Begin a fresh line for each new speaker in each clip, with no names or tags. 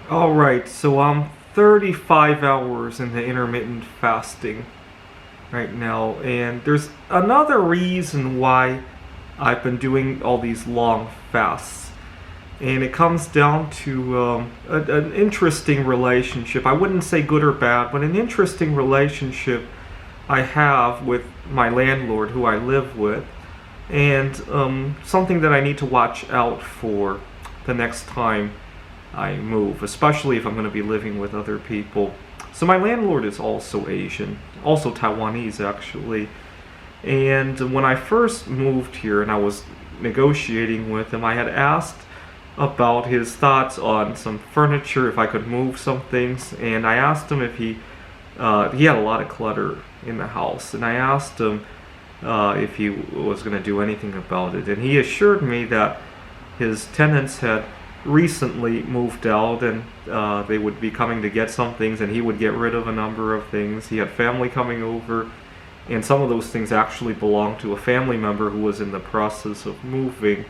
Alright, so I'm 35 hours into intermittent fasting right now, and there's another reason why I've been doing all these long fasts. And it comes down to an interesting relationship. I wouldn't say good or bad, but an interesting relationship I have with my landlord who I live with, and something that I need to watch out for the next time I move, especially if I'm going to be living with other people. So my landlord is also Asian, also Taiwanese actually. And when I first moved here and I was negotiating with him, I had asked about his thoughts on some furniture, if I could move some things, and I asked him if he had a lot of clutter in the house, and I asked him if he was going to do anything about it, and he assured me that his tenants had recently moved out, and they would be coming to get some things, and he would get rid of a number of things. He had family coming over, and some of those things actually belonged to a family member who was in the process of moving.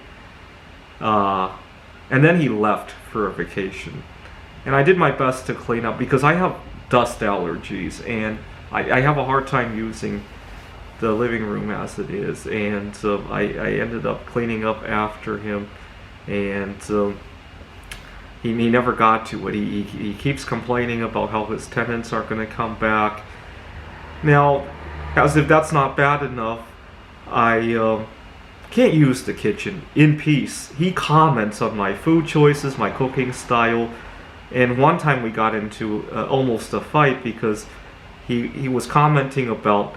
And then he left for a vacation. And I did my best to clean up because I have dust allergies, and I have a hard time using the living room as it is. And I ended up cleaning up after him, and he never got to it. He keeps complaining about how his tenants aren't going to come back. Now, as if that's not bad enough, I can't use the kitchen in peace. He comments on my food choices, my cooking style, and one time we got into almost a fight because he was commenting about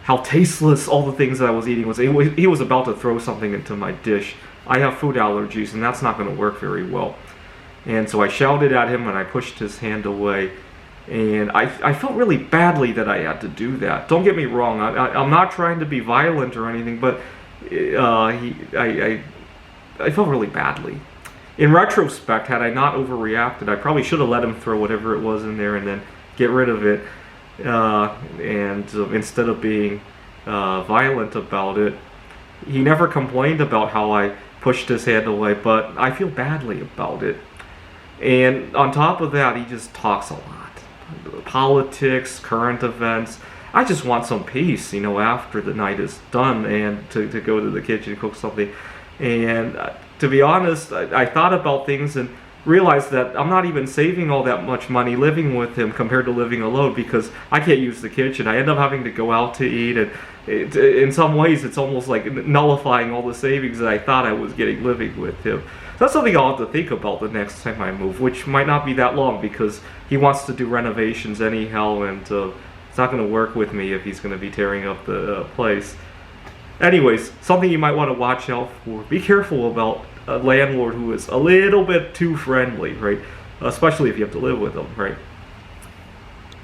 how tasteless all the things that I was eating was. He was about to throw something into my dish. I have food allergies, and that's not going to work very well. And so I shouted at him and I pushed his hand away. And I felt really badly that I had to do that. Don't get me wrong, I'm not trying to be violent or anything, but I felt really badly. In retrospect, had I not overreacted, I probably should have let him throw whatever it was in there and then get rid of it. Instead of being violent about it, he never complained about how I pushed his hand away, but I feel badly about it. And on top of that, he just talks a lot. Politics, current events. I just want some peace, after the night is done, and to go to the kitchen and cook something. And to be honest, I thought about things and realized that I'm not even saving all that much money living with him compared to living alone, because I can't use the kitchen. I end up having to go out to eat, and in some ways it's almost like nullifying all the savings that I thought I was getting living with him. That's something I'll have to think about the next time I move, which might not be that long because he wants to do renovations anyhow, and it's not going to work with me if he's going to be tearing up the place. Anyways, something you might want to watch out for. Be careful about a landlord who is a little bit too friendly, right? Especially if you have to live with them, right?